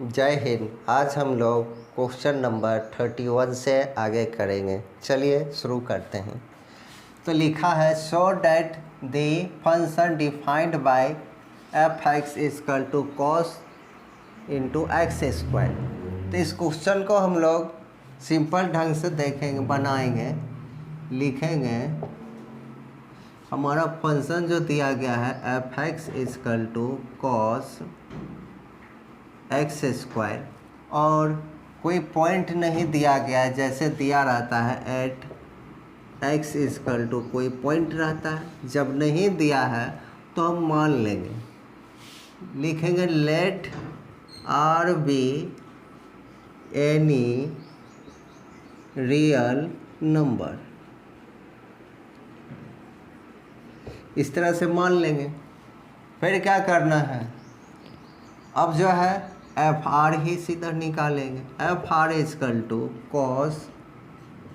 जय हिंद। आज हम लोग क्वेश्चन नंबर 31 से आगे करेंगे। चलिए शुरू करते हैं। तो लिखा है show that the function defined by F x equal to cos into X square. तो इस क्वेश्चन को हम लोग सिंपल ढंग से देखेंगे, बनाएंगे, लिखेंगे। हमारा फंक्शन जो दिया गया है F x equal to cos X square और कोई पॉइंट नहीं दिया गया है, जैसे दिया रहता है एट एक्स इजकल टू कोई पॉइंट रहता है। जब नहीं दिया है तो हम मान लेंगे, लिखेंगे let R be any real number. इस तरह से मान लेंगे। फिर क्या करना है, अब जो है एफ आर ही सीधा निकालेंगे। F R equal to cos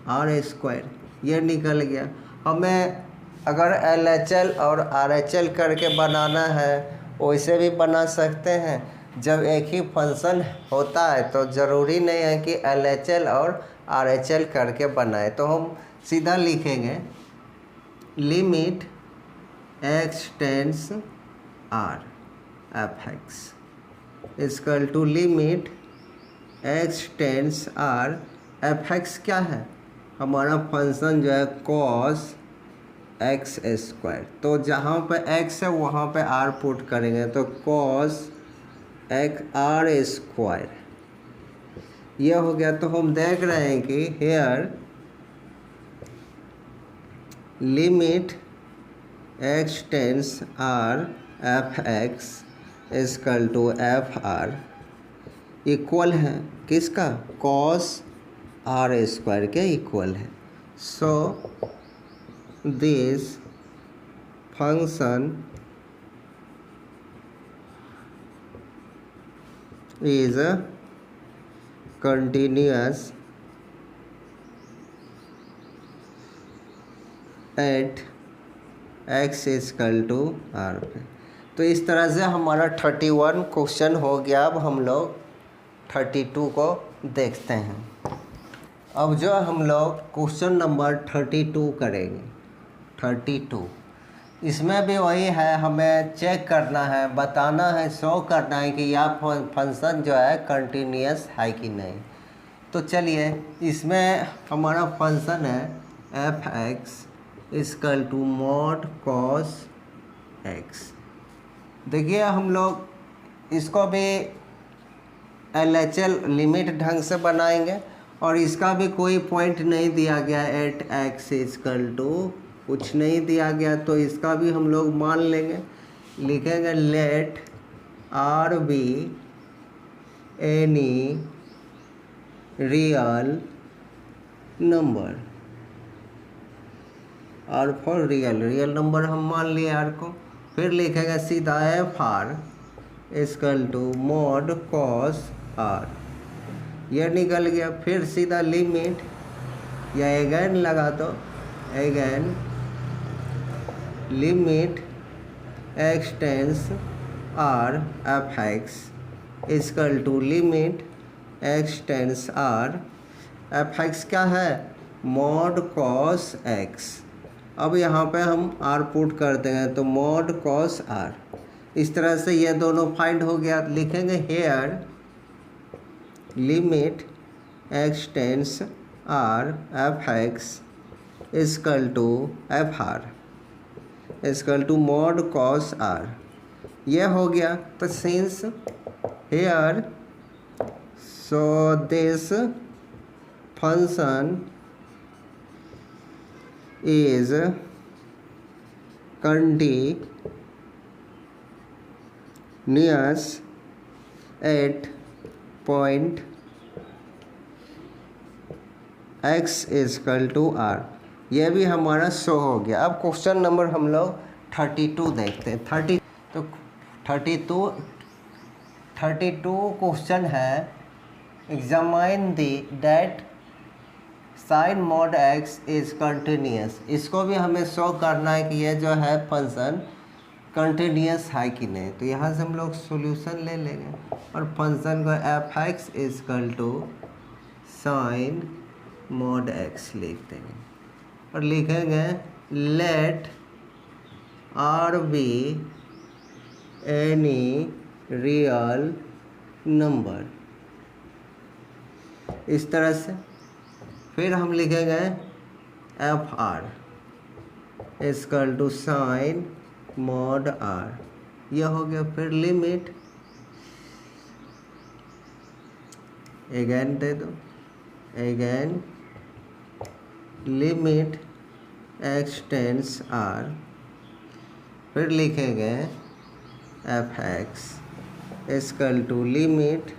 R square, ये निकल गया। हमें अगर एल एच एल और आर एच एल करके बनाना है वैसे भी बना सकते हैं। जब एक ही फंक्शन होता है तो ज़रूरी नहीं है कि एल एच एल और आर एच एल करके बनाए। तो हम सीधा लिखेंगे limit x tends R F x equal to limit x tends R F X क्या है, हमारा फंक्शन जो है कॉस एक्स स्क्वायर। तो जहाँ पे एक्स है वहाँ पे आर पुट करेंगे, तो कॉस एक्स आर स्क्वायर ये हो गया। तो हम देख रहे हैं कि here limit x tends R F x equal to F R equal है किसका, कॉस आर स्क्वायर के इक्वल है। So this function is continuous at X equal to R पे। तो इस तरह से हमारा 31 क्वेश्चन हो गया। अब हम लोग 32 को देखते हैं। अब जो हम लोग क्वेश्चन नंबर 32 करेंगे। 32 इसमें भी वही है, हमें चेक करना है, बताना है, शो करना है कि यह फंक्शन जो है कंटिन्यूअस है कि नहीं। तो चलिए, इसमें हमारा फंक्शन है F x equal to mod cos X. देखिए हम लोग इसको भी एल एच एल लिमिट ढंग से बनाएंगे और इसका भी कोई पॉइंट नहीं दिया गया एट एक्स इजकल टू कुछ नहीं दिया गया, तो इसका भी हम लोग मान लेंगे। लिखेंगे let R be any real number. R for real number हम मान लिए आर को। फिर लिखेंगे सीधा F R equal to mod cos R, यह निकल गया। फिर सीधा लिमिट या एगेन लगा दो, again limit x tends R F x equal to limit x tends R F X क्या है, मॉड कॉस एक्स। अब यहाँ पे हम आर पुट कर देंगे, तो मॉड कॉस आर। इस तरह से ये दोनों फाइंड हो गया। लिखेंगे here limit x tends R F x equal to F R equal to mod cos R, ये हो गया। तो since here so this function is continuous at point x equal to R, यह भी हमारा शो हो गया। अब क्वेश्चन नंबर हम लोग 32 देखते हैं। 32 क्वेश्चन है examine the that sine mod X is continuous. इसको भी हमें शो करना है कि ये जो है फंक्शन कंटिन्यूस है कि नहीं, तो यहाँ से हम लोग सॉल्यूशन ले लेंगे और फंक्शन को F x equal to sine mod X लिख देंगे और लिखेंगे let R be any real number, इस तरह से। फिर हम लिखेंगे F R equal to sine mod R, यह हो गया। फिर लिमिट अगेन दे दो, again limit x tends R, फिर लिखेंगे F x equal to limit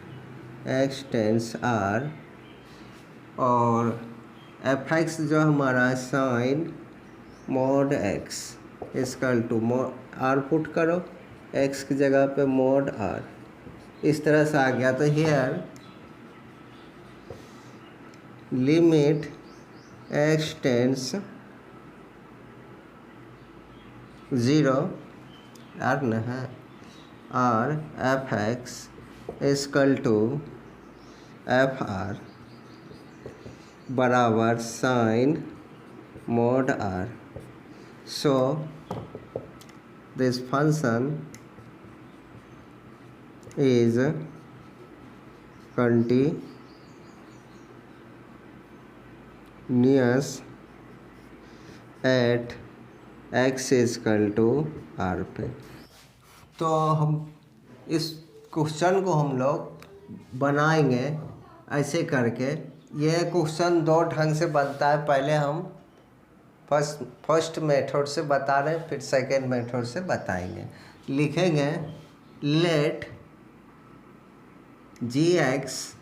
x tends R, और एफ एक्स जो हमारा sine mod X equal to R put करो, एक्स की जगह पे मॉड आर, इस तरह से आ गया। तो here limit x tends 0 r न है r F x equal to F r बराबर sine mod r. So this function is continuous at x equal to r पे। तो हम इस क्वेश्चन को हम लोग बनाएंगे ऐसे करके। यह क्वेश्चन दो ढंग से बनता है, पहले हम फर्स्ट मेथड से बता रहे हैं, फिर सेकेंड मेथड से बताएंगे। लिखेंगे let G X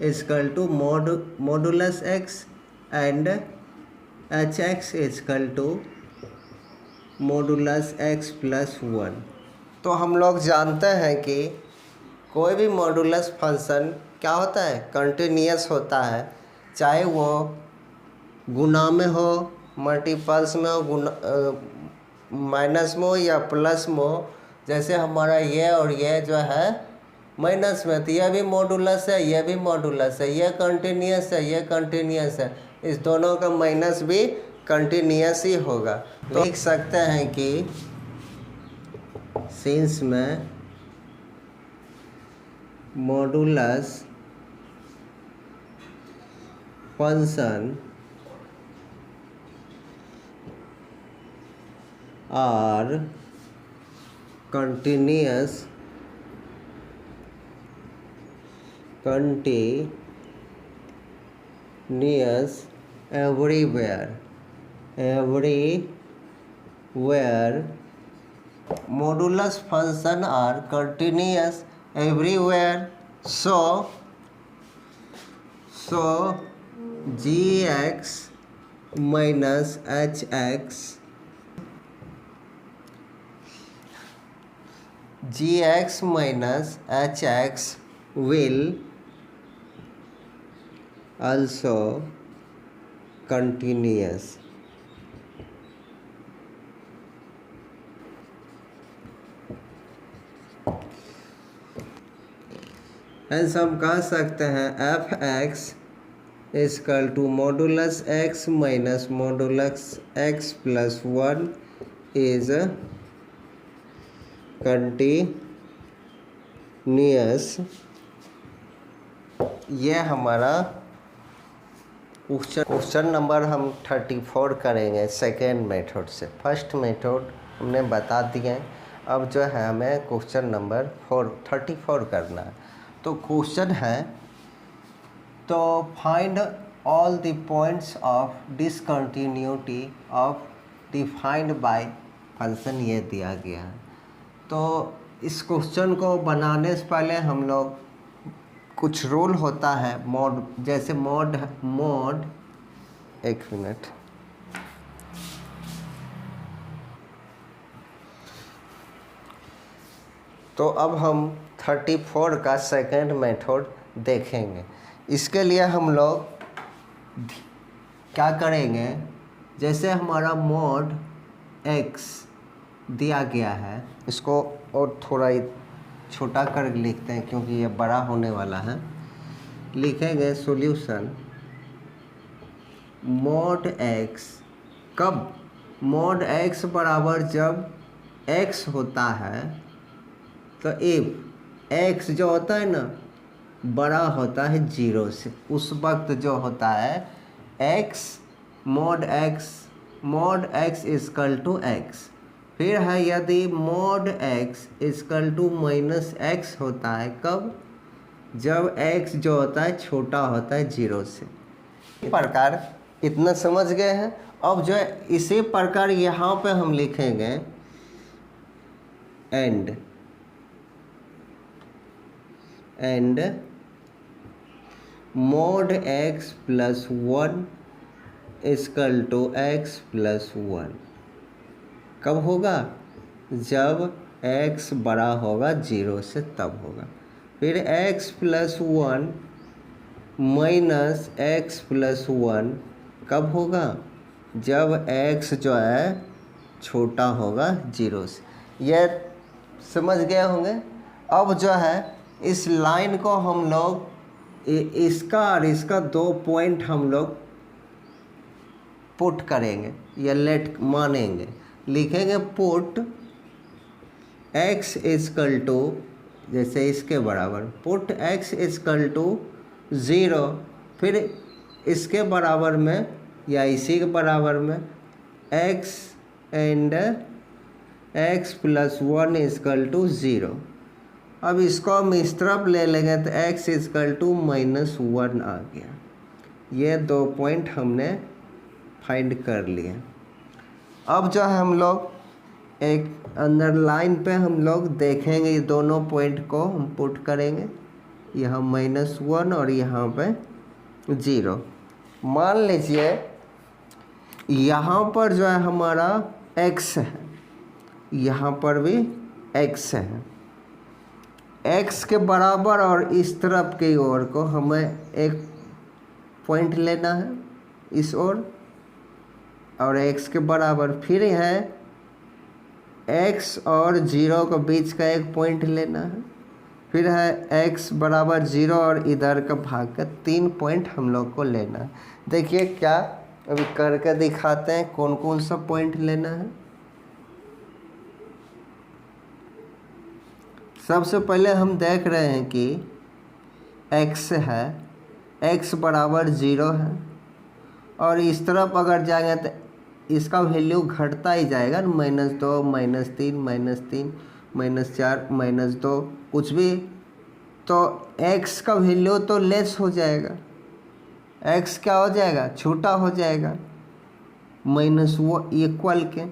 equal to modulus X and H X equal to modulus X plus 1। तो हम लोग जानते हैं कि कोई भी मॉडुलस फंक्शन क्या होता है, कंटिन्यूअस होता है, चाहे वो गुणा में हो, मल्टीपल्स में हो, माइनस में हो या प्लस में हो। जैसे हमारा ये और ये जो है माइनस में, तो यह भी मॉडुलस है, यह भी मॉडुलस है, यह कंटिन्यूअस है, यह कंटिन्यूअस है, इस दोनों का माइनस भी कंटिन्यूअस ही होगा। तो लिख सकते हैं कि सिंस में modulus function are continuous everywhere modulus function are continuous everywhere, so gx minus hx gx minus hx will also continuous। ऐसा हम कह सकते हैं F x equal to modulus X minus modulus X plus 1 is continuous. ये हमारा question number हम 34 करेंगे second method से। फर्स्ट मेथड हमने बता दिए, अब जो है हमें क्वेश्चन नंबर 34 करना है। तो क्वेश्चन है, तो find all the points of discontinuity of defined by function, ये दिया गया है। तो इस क्वेश्चन को बनाने से पहले हम लोग कुछ रूल होता है मोड, जैसे मोड एक मिनट, तो अब हम 34 का सेकेंड मेथड देखेंगे। इसके लिए हम लोग क्या करेंगे, जैसे हमारा मोड एक्स दिया गया है, इसको और थोड़ा छोटा कर लिखते हैं क्योंकि ये बड़ा होने वाला है। लिखेंगे सॉल्यूशन मॉड एक्स, कब मॉड एक्स बराबर जब एक्स होता है, तो इफ एक्स जो होता है ना बड़ा होता है 0 से, उस वक्त जो होता है X mod X equal to X. फिर है यदि mod X equal to minus X होता है, कब, जब एक्स जो होता है छोटा होता है 0 से। इस प्रकार इतना समझ गए हैं। अब जो है इसी प्रकार यहाँ पे हम लिखेंगे and mod X plus 1 equal to X plus 1 कब होगा, जब x बड़ा होगा 0 से, तब होगा। फिर x plus 1 minus x plus 1 कब होगा, जब x जो है छोटा होगा 0 से। यह समझ गए होंगे। अब जो है इस लाइन को हम लोग इसका और इसका 2 पॉइंट हम लोग पुट करेंगे या लेट मानेंगे। लिखेंगे पुट x इक्वल टू, जैसे इसके बराबर पुट x इक्वल टू 0, फिर इसके बराबर में या इसी के बराबर में x and x plus 1 equal to 0। अब इसको हम इस तरफ ले लेंगे तो x इक्वल टू माइनस 1 आ गया। ये 2 पॉइंट हमने फाइंड कर लिए। अब जो है हम लोग एक अंदर लाइन पे हम लोग देखेंगे, ये दोनों पॉइंट को हम पुट करेंगे, यहाँ -1 और यहाँ पे 0। मान लीजिए यहाँ पर जो है हमारा x है, यहाँ पर भी x है। x के बराबर और इस तरफ की ओर को हमें एक पॉइंट लेना है इस ओर, और x के बराबर फिर है x और 0 के बीच का एक पॉइंट लेना है। फिर है x बराबर 0 और इधर का भाग का 3 पॉइंट हम लोग को लेना है। देखिए क्या अभी करके दिखाते हैं कौन कौन सा पॉइंट लेना है। सबसे पहले हम देख रहे हैं कि x है, x बराबर 0 है, और इस तरफ अगर जाएंगे तो इसका वैल्यू घटता ही जाएगा, -2 -3 -4 -2 कुछ भी, तो x का वैल्यू तो लेस हो जाएगा, x क्या हो जाएगा, छोटा हो जाएगा -1 इक्वल के,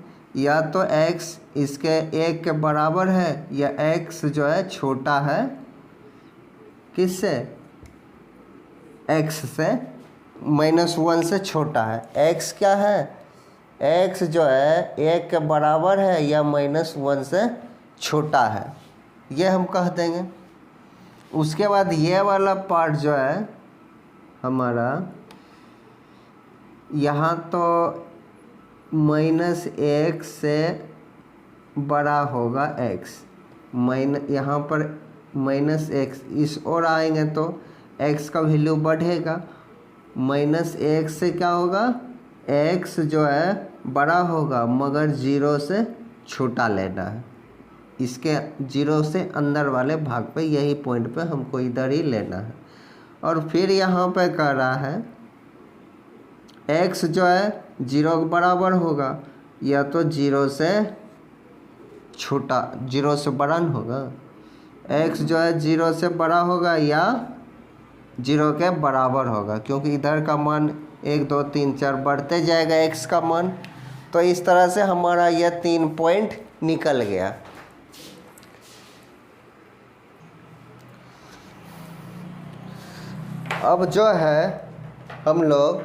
या तो x इसके 1 के बराबर है या x जो है छोटा है किससे, x से, -1 से छोटा है। x क्या है, x जो है 1 के बराबर है या -1 से छोटा है, ये हम कह देंगे। उसके बाद ये वाला पार्ट जो है हमारा, यहाँ तो -1 से बड़ा होगा x, यहाँ पर -x, इस ओर आएंगे तो x का वैल्यू बढ़ेगा, -1 से क्या होगा, x जो है बड़ा होगा मगर 0 से छोटा लेना है, इसके 0 से अंदर वाले भाग पे, यही पॉइंट पे हमको इधर ही लेना है। और फिर यहाँ पे कह रहा है x जो है 0 के बराबर होगा या तो 0 से छोटा, 0 से बड़ा नहीं होगा, x जो है 0 से बड़ा होगा या 0 के बराबर होगा, क्योंकि इधर का मान 1 2 3 4 बढ़ते जाएगा x का मान। तो इस तरह से हमारा यह 3 पॉइंट निकल गया। अब जो है हम लोग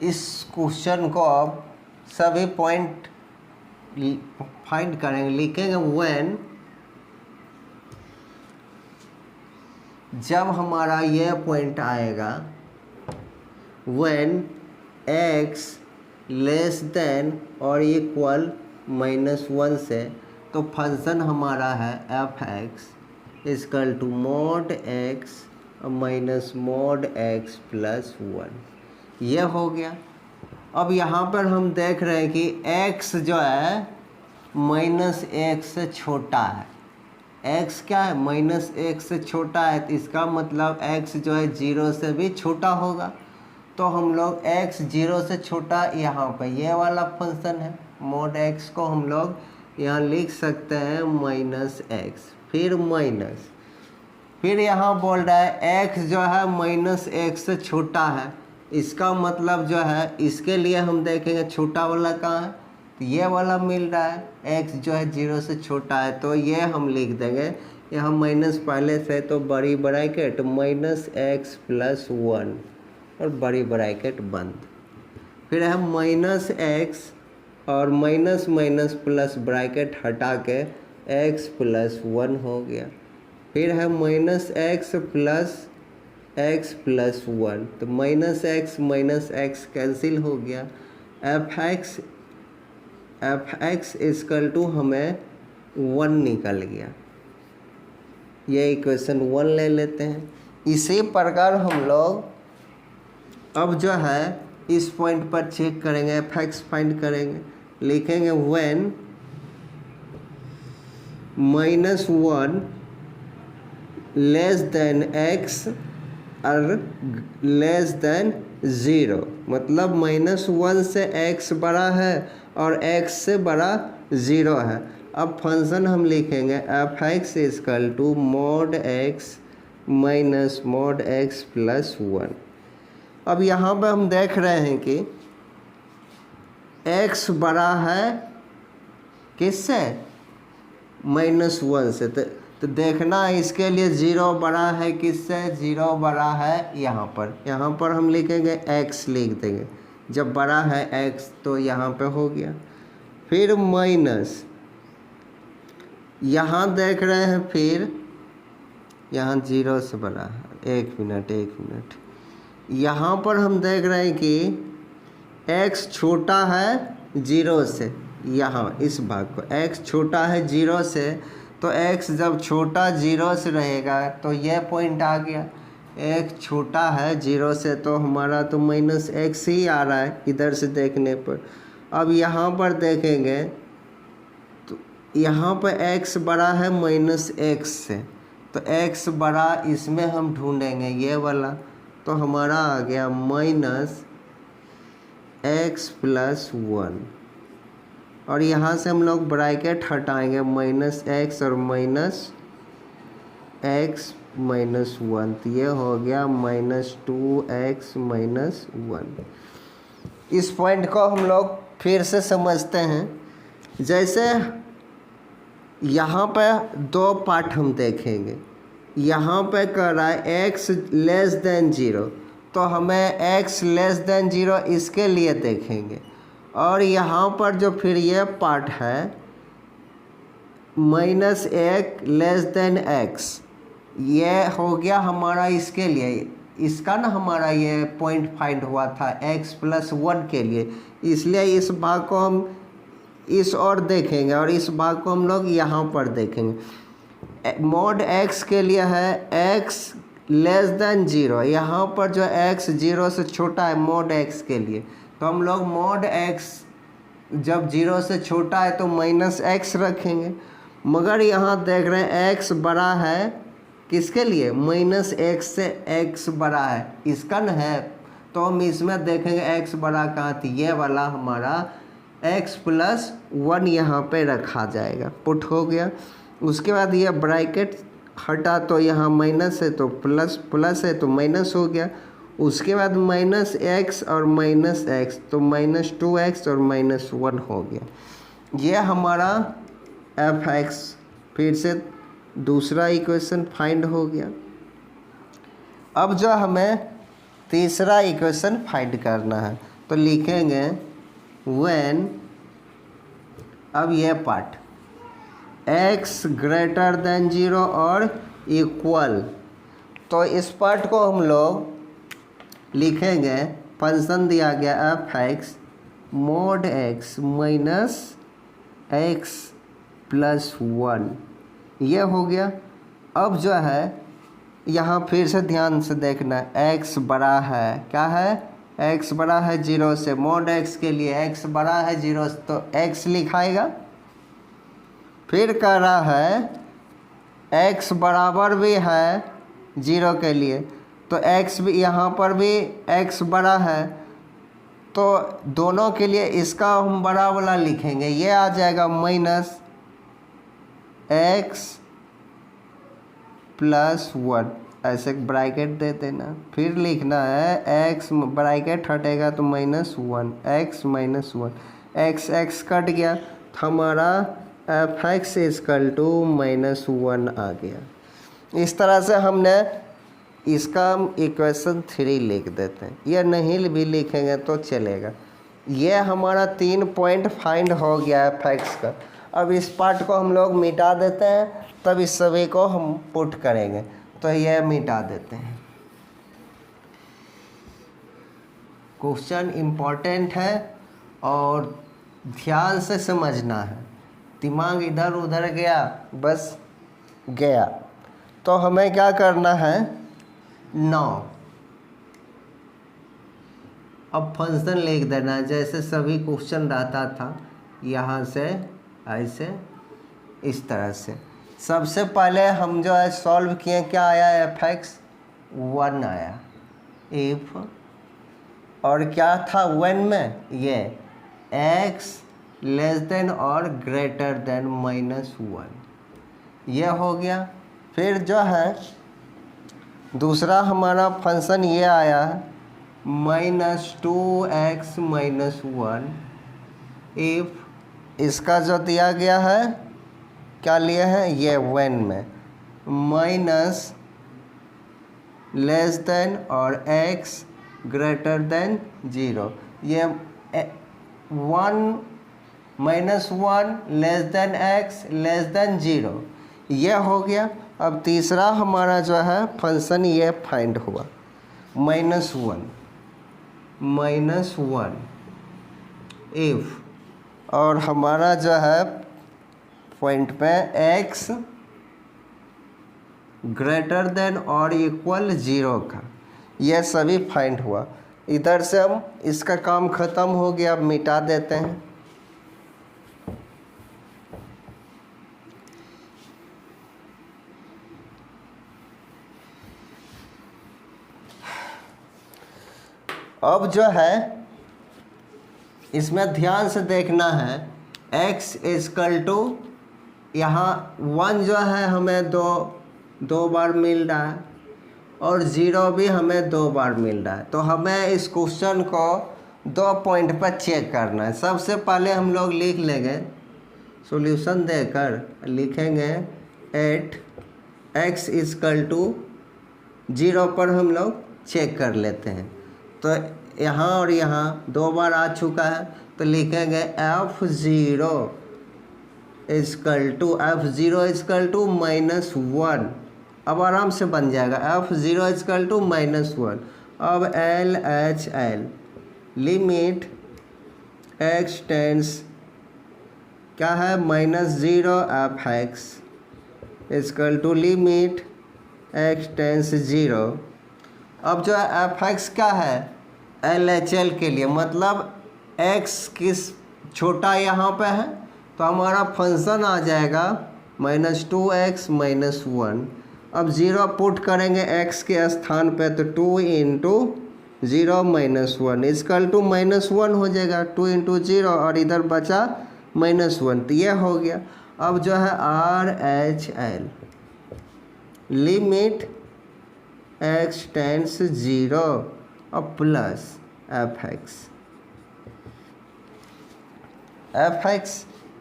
इस क्वेश्चन को अब सभी पॉइंट फाइंड करेंगे। लिखेंगे व्हेन, जब हमारा यह पॉइंट आएगा, व्हेन x लेस देन और इक्वल -1 से, तो फंक्शन हमारा है F X equal to mod x minus mod x plus 1। ये हो गया। अब यहाँ पर हम देख रहे हैं कि x जो है -1 से छोटा है। x क्या है? -1 से छोटा है, तो इसका मतलब x जो है 0 से भी छोटा होगा। तो हम लोग x 0 से छोटा यहाँ पर ये वाला फंक्शन है mod x को हम लोग यहाँ लिख सकते हैं -x, फिर माइनस, फिर यहाँ बोल रहा है x जो है -1 से छोटा है। इसका मतलब जो है इसके लिए हम देखेंगे छोटा वाला कहाँ है, तो ये वाला मिल रहा है। x जो है 0 से छोटा है, तो ये हम लिख देंगे यहाँ माइनस पहले से, तो बड़ी ब्रैकेट -x प्लस 1 और बड़ी ब्रैकेट बंद। फिर हम -x और माइनस माइनस प्लस ब्रैकेट हटा के x प्लस 1 हो गया। फिर है -x प्लस x प्लस 1, तो -x कैंसिल हो गया। एफ एक्स इक्वल टू हमें 1 निकल गया। ये इक्वेशन 1 ले लेते हैं। इसी प्रकार हम लोग अब जो है इस पॉइंट पर चेक करेंगे, एफ एक्स फाइंड करेंगे, लिखेंगे व्हेन -1 लेस देन x और लेस देन 0, मतलब -1 से x बड़ा है और x से बड़ा 0 है। अब फंक्शन हम लिखेंगे F X equal to mod x minus mod x plus 1। अब यहाँ पे हम देख रहे हैं कि x बड़ा है किससे? -1 से, तो देखना है इसके लिए 0 बड़ा है किससे? 0 बड़ा है यहाँ पर हम लिखेंगे x लिख देंगे। जब बड़ा है x तो यहाँ पे हो गया। फिर माइनस, यहाँ देख रहे हैं, फिर यहाँ 0 से बड़ा है। एक मिनट, यहाँ पर हम देख रहे हैं कि x छोटा है 0 से, यहाँ इस भाग को x छोटा है 0 से, तो x जब छोटा 0 से रहेगा तो यह पॉइंट आ गया। x छोटा है 0 से, तो हमारा तो -x ही आ रहा है इधर से देखने पर। अब यहाँ पर देखेंगे तो यहाँ पर x बड़ा है -x से, तो x बड़ा इसमें हम ढूंढेंगे ये वाला, तो हमारा आ गया -x प्लस 1, और यहाँ से हम लोग ब्रैकेट हटाएंगे -x और -x माइनस 1, तो ये हो गया -2x माइनस 1। इस पॉइंट को हम लोग फिर से समझते हैं। जैसे यहाँ पे 2 पार्ट हम देखेंगे। यहाँ पे कह रहा है x लेस देन 0, तो हमें x लेस देन 0 इसके लिए देखेंगे। और यहाँ पर जो फिर ये पार्ट है -1 लेस देन x, ये हो गया हमारा इसके लिए, इसका ना हमारा ये पॉइंट फाइंड हुआ था x प्लस 1 के लिए, इसलिए इस भाग को हम इस और देखेंगे और इस भाग को हम लोग यहाँ पर देखेंगे। mod x के लिए है x लेस देन 0, यहाँ पर जो x 0 से छोटा है mod x के लिए, तो हम लोग mod x जब 0 से छोटा है तो -x रखेंगे। मगर यहाँ देख रहे हैं x बड़ा है किसके लिए? -x से x बड़ा है, इसका न है, तो हम इसमें देखेंगे x बड़ा कहाँ थी, ये वाला हमारा x प्लस 1 यहाँ पे रखा जाएगा, पुट हो गया। उसके बाद ये ब्रैकेट हटा, तो यहाँ माइनस है तो प्लस, प्लस है तो माइनस हो गया। उसके बाद -x और -x, तो -2x और -1 हो गया। ये हमारा एफ एक्स फिर से दूसरा इक्वेशन फाइंड हो गया। अब जो हमें तीसरा इक्वेशन फाइंड करना है, तो लिखेंगे व्हेन, अब ये पार्ट x ग्रेटर देन 0 और इक्वल, तो इस पार्ट को हम लोग लिखेंगे, फंक्शन दिया गया F x mod x minus x plus 1, ये हो गया। अब जो है यहाँ फिर से ध्यान से देखना, x बड़ा है, क्या है, x बड़ा है 0 से, mod x के लिए x बड़ा है 0 से तो x लिखाएगा। फिर कह रहा है x बराबर भी है 0 के लिए, तो x भी यहाँ पर भी x बड़ा है, तो दोनों के लिए इसका हम बड़ा वाला लिखेंगे, ये आ जाएगा माइनस x प्लस 1, ऐसे ब्रैकेट दे देना। फिर लिखना है x ब्रैकेट हटेगा तो -1, x -1, x कट गया तो हमारा f(x) -1 आ गया। इस तरह से हमने इसका इक्वेशन 3 लिख देते हैं, ये नहीं भी लिखेंगे तो चलेगा। ये हमारा 3 पॉइंट फाइंड हो गया है f(x) का। अब इस पार्ट को हम लोग मिटा देते हैं, तब इस सभी को हम पुट करेंगे, तो ये मिटा देते हैं। क्वेश्चन इम्पोर्टेंट है और ध्यान से समझना है, दिमाग इधर उधर गया बस गया। तो हमें क्या करना है, 9, अब फंक्शन लिख देना है जैसे सभी क्वेश्चन रहता था, यहाँ से ऐसे इस तरह से। सबसे पहले हम जो है सॉल्व किए, क्या आया, f(x) 1 आया, इफ, और क्या था 1 में, ये x लेस देन और ग्रेटर देन -1, ये हो गया। फिर जो है दूसरा हमारा फंक्शन ये आया -2x -1, इफ, इसका जो दिया गया है, क्या लिए हैं, ये 1 में माइनस लेस देन और x ग्रेटर देन 0, ये 1 -1 less than x less then 0, ये हो गया। अब तीसरा हमारा जो है फंक्शन ये फाइंड हुआ, -1 इफ, और हमारा जो है पॉइंट पे x ग्रेटर देन और इक्वल 0 का, यह सभी फाइंड हुआ। इधर से हम इसका काम ख़त्म हो गया, अब मिटा देते हैं। अब जो है इसमें ध्यान से देखना है, x = यहाँ 1 जो है हमें दो बार मिल रहा है और 0 भी हमें 2 बार मिल रहा है, तो हमें इस क्वेश्चन को 2 पॉइंट पर चेक करना है। सबसे पहले हम लोग लिख लेंगे, सॉल्यूशन देकर लिखेंगे 8x = 0 पर हम लोग चेक कर लेते हैं। तो यहाँ और यहाँ 2 बार आ चुका है, तो लिखेंगे f0 = -1, अब आराम से बन जाएगा, f0 = -1। अब LHL लिमिट x टेंस क्या है, -0 f(x) = लिमिट x टेंस 0। अब जो है f(x) क्या है, LHL के लिए, मतलब x किस छोटा यहाँ पे है, तो हमारा फंक्शन आ जाएगा -2x -1। अब 0 पुट करेंगे x के स्थान पे, तो 2 × 0 -1 = -1 हो जाएगा, 2 × 0, और इधर बचा -1, तो ये हो गया। अब जो है RHL लिमिट x टेंस 0 और प्लस f(x).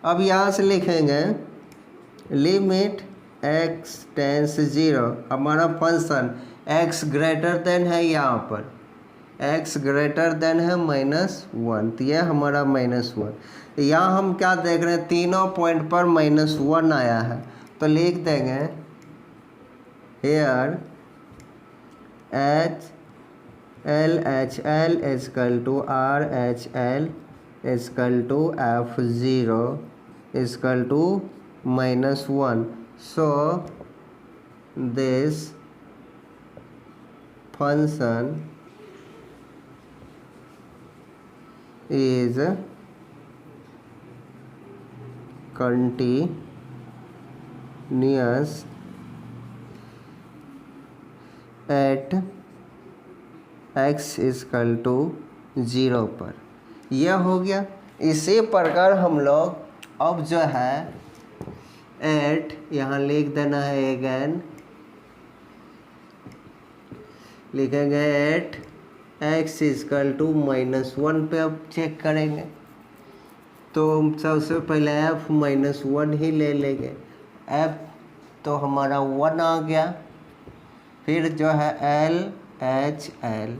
अब यहाँ से लिखेंगे लिमिट x टेंस 0, हमारा फंक्शन x ग्रेटर देन है, यहाँ पर x ग्रेटर देन है -1, तो यह हमारा -1। यहाँ हम क्या देख रहे हैं, तीनों पॉइंट पर -1 आया है, तो लिख देंगे here LHL = RHL equal to f0 equal to -1. So this function is continuous at x equal to 0 पर. यह हो गया. इसी प्रकार हम लोग अब जो है एट यहाँ लिख देना है अगेन, लिखेंगे एट x इक्वल टू -1 पे अब चेक करेंगे. तो सबसे पहले f -1 ही ले लेंगे. f तो हमारा 1 आ गया. फिर जो है LHL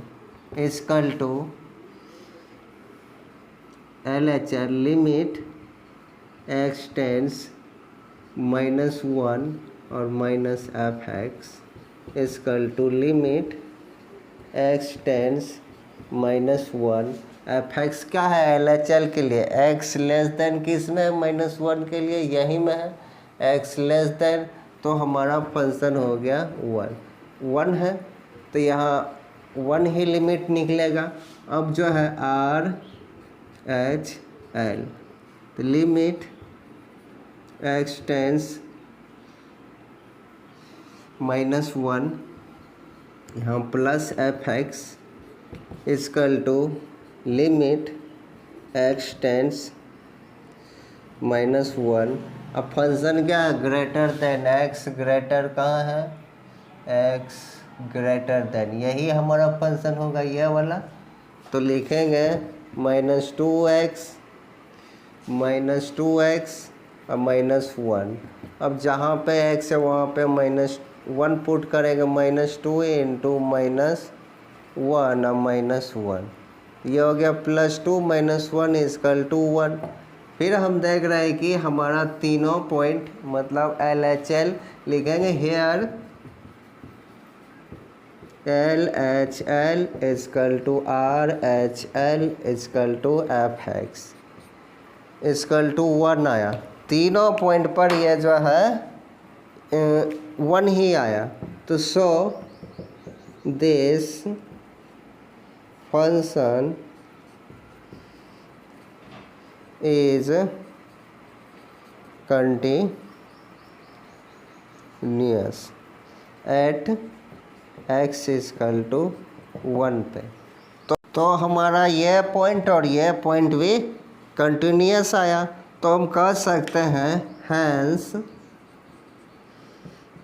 इक्वल टू LHL लिमिट x टेंस -1 और -fx equal to limit x tends -1 fx क्या है LHL के लिए, x लेस देन किस में है, -1 के लिए यही में है. x लेस देन तो हमारा फंक्शन हो गया 1 है, तो यहाँ 1 ही लिमिट निकलेगा. अब जो है RHL तो लिमिट x टेंस -1 यहाँ plus fx equal to limit x tends -1. अब फंक्शन क्या है, ग्रेटर देन x. ग्रेटर कहाँ है, x ग्रेटर देन, यही हमारा फंक्शन होगा ये वाला. तो लिखेंगे -2x और -1. अब जहाँ पे x है वहाँ पे -1 पुट करेंगे, -2 इंटू -1 और -1. ये हो गया +2 -1 इक्वल टू 1. फिर हम देख रहे हैं कि हमारा तीनों पॉइंट मतलब LHL लिखेंगे here LHL equal to RHL equal to fx equal to 1 आया. तीनों पॉइंट पर ये जो है 1 ही आया. तो so this function is continuous at x equal to 1 पे. तो हमारा ये पॉइंट और ये पॉइंट भी कंटिन्यूअस आया. तो हम कह सकते हैं hence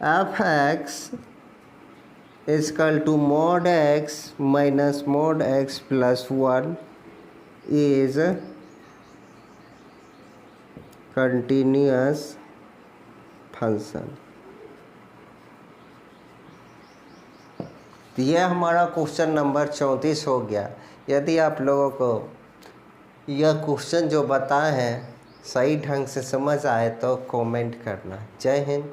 fx equal to mod x minus mod x plus 1 is continuous function. तो यह हमारा क्वेश्चन नंबर 34 हो गया. यदि आप लोगों को यह क्वेश्चन जो बताए हैं सही ढंग से समझ आए तो कमेंट करना. जय हिंद.